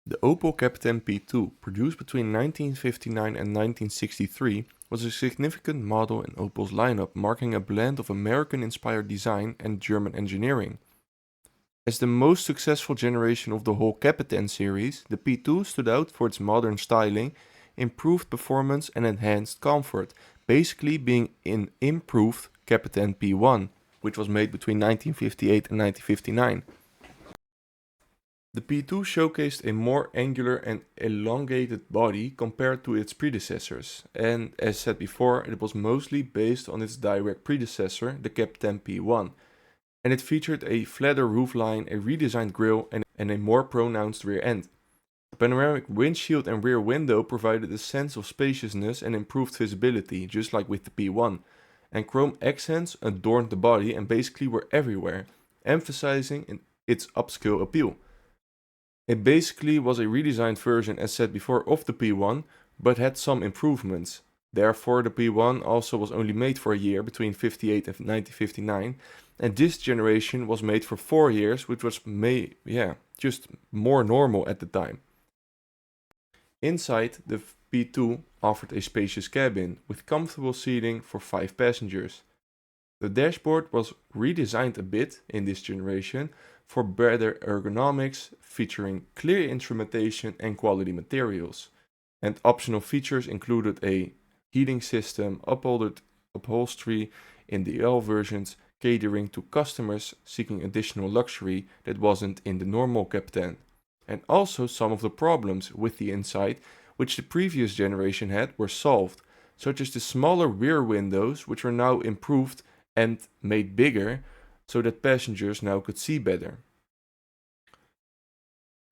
The Opel Kapitän P2, produced between 1959 and 1963, was a significant model in Opel's lineup, marking a blend of American-inspired design and German engineering. As the most successful generation of the whole Kapitän series, the P2 stood out for its modern styling, improved performance and enhanced comfort, basically being an improved Kapitän P1, which was made between 1958 and 1959. The P2 showcased a more angular and elongated body compared to its predecessors, and as said before, it was mostly based on its direct predecessor, the Kapitän P1, and it featured a flatter roofline, a redesigned grille, and a more pronounced rear end. The panoramic windshield and rear window provided a sense of spaciousness and improved visibility, just like with the P1, and chrome accents adorned the body and basically were everywhere, emphasizing its upscale appeal. It basically was a redesigned version, as said before, of the P1, but had some improvements. Therefore, the P1 also was only made for a year between 58 and 1959, and this generation was made for 4 years, which was just more normal at the time. Inside, the P2 offered a spacious cabin with comfortable seating for 5 passengers. The dashboard was redesigned a bit in this generation for better ergonomics, featuring clear instrumentation and quality materials. And optional features included a heating system, upholstery in the L versions, catering to customers seeking additional luxury that wasn't in the normal Kapitän. And also some of the problems with the inside, which the previous generation had, were solved, such as the smaller rear windows, which are now improved and made bigger so that passengers now could see better.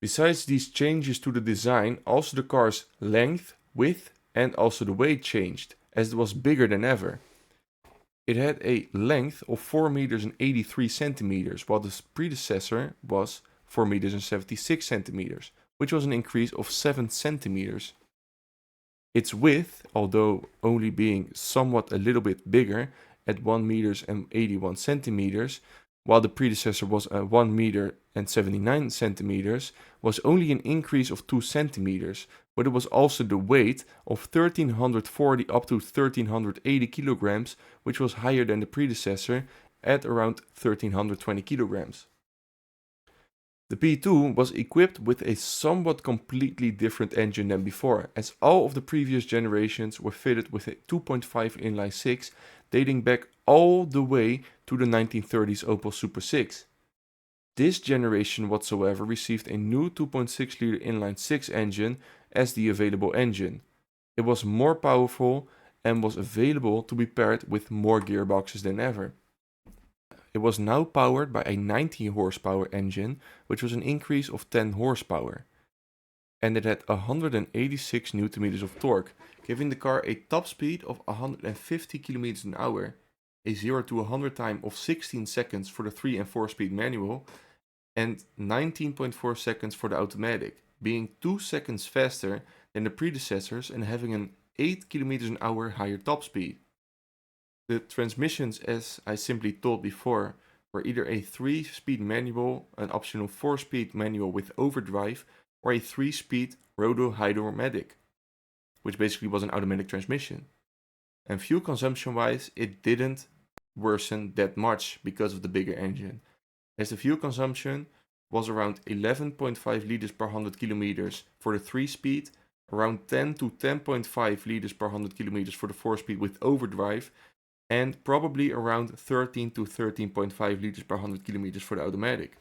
Besides these changes to the design, also the car's length, width and also the weight changed, as it was bigger than ever. It had a length of 4 meters and 83 centimeters, while the predecessor was 4 meters and 76 centimeters, which was an increase of 7 centimeters. Its width, although only being somewhat a little bit bigger, at 1 meters and 81 centimeters, while the predecessor was 1 meter and 79 centimeters, was only an increase of 2 centimeters, but it was also the weight of 1340 up to 1380 kilograms, which was higher than the predecessor at around 1320 kilograms. The P2 was equipped with a somewhat completely different engine than before, as all of the previous generations were fitted with a 2.5 inline-6 dating back all the way to the 1930s Opel Super 6. This generation whatsoever received a new 2.6 liter inline-6 engine as the available engine. It was more powerful and was available to be paired with more gearboxes than ever. It was now powered by a 90 horsepower engine, which was an increase of 10 horsepower. And it had 186 Nm of torque, giving the car a top speed of 150 km an hour, a 0 to 100 time of 16 seconds for the 3 and 4 speed manual, and 19.4 seconds for the automatic, being 2 seconds faster than the predecessors and having an 8 km an hour higher top speed. The transmissions, as I simply told before, were either a 3-speed manual, an optional 4-speed manual with overdrive, or a 3-speed roto-hydraulic, which basically was an automatic transmission. And fuel consumption wise, it didn't worsen that much because of the bigger engine, as the fuel consumption was around 11.5 liters per 100 kilometers for the 3-speed, around 10 to 10.5 liters per 100 kilometers for the 4-speed with overdrive, and probably around 13 to 13.5 liters per 100 kilometers for the automatic.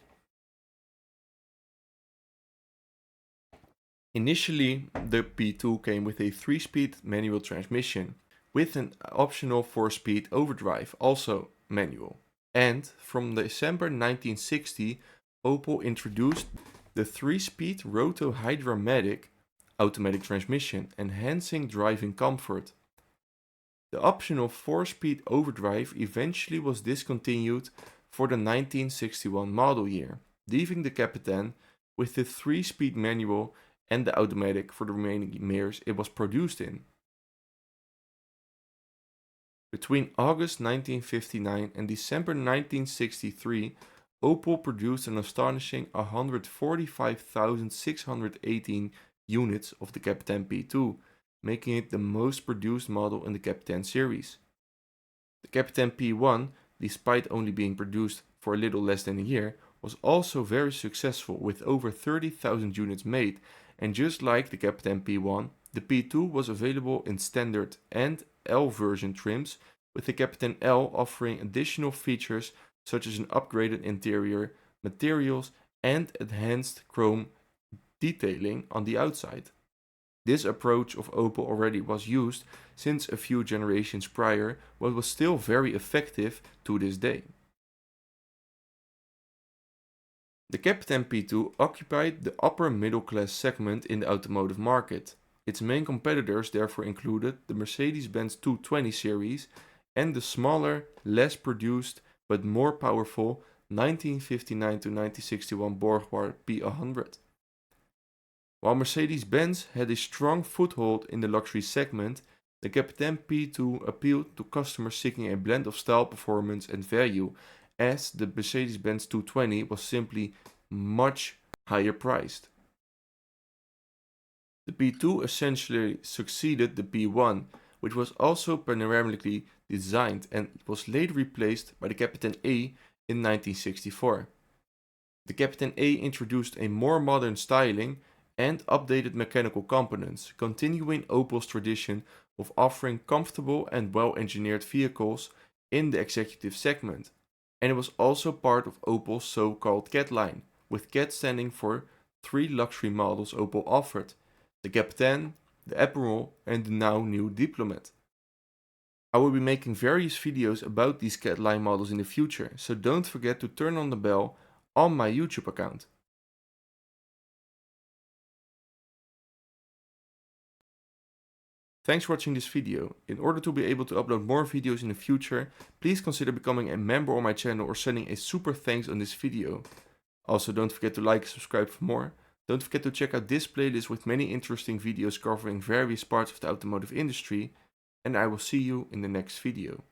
Initially, the P2 came with a 3-speed manual transmission with an optional 4-speed overdrive, also manual. And from December 1960, Opel introduced the 3-speed roto-hydraulic automatic transmission, enhancing driving comfort. The optional 4-speed overdrive eventually was discontinued for the 1961 model year, leaving the Kapitän with the 3-speed manual and the automatic for the remaining years it was produced in. Between August 1959 and December 1963, Opel produced an astonishing 145,618 units of the Kapitän P2, making it the most produced model in the Kapitän series. The Kapitän P1, despite only being produced for a little less than a year, was also very successful with over 30,000 units made, and just like the Kapitän P1, the P2 was available in standard and L version trims, with the Kapitän L offering additional features such as an upgraded interior, materials and enhanced chrome detailing on the outside. This approach of Opel already was used since a few generations prior, but was still very effective to this day. The Kapitän P2 occupied the upper middle class segment in the automotive market. Its main competitors therefore included the Mercedes-Benz 220 series and the smaller, less produced but more powerful 1959 to 1961 Borgward P100. While Mercedes-Benz had a strong foothold in the luxury segment, the Kapitän P2 appealed to customers seeking a blend of style, performance and value, as the Mercedes-Benz 220 was simply much higher priced. The P2 essentially succeeded the P1, which was also panoramically designed and was later replaced by the Kapitän A in 1964. The Kapitän A introduced a more modern styling and updated mechanical components, continuing Opel's tradition of offering comfortable and well-engineered vehicles in the executive segment, and it was also part of Opel's so-called CAT line, with CAT standing for 3 luxury models Opel offered: the Kapitän, the Admiral and the now new Diplomat. I will be making various videos about these CAT line models in the future, so don't forget to turn on the bell on my YouTube account. Thanks for watching this video. In order to be able to upload more videos in the future, please consider becoming a member on my channel or sending a super thanks on this video. Also, don't forget to like and subscribe for more. Don't forget to check out this playlist with many interesting videos covering various parts of the automotive industry, and I will see you in the next video.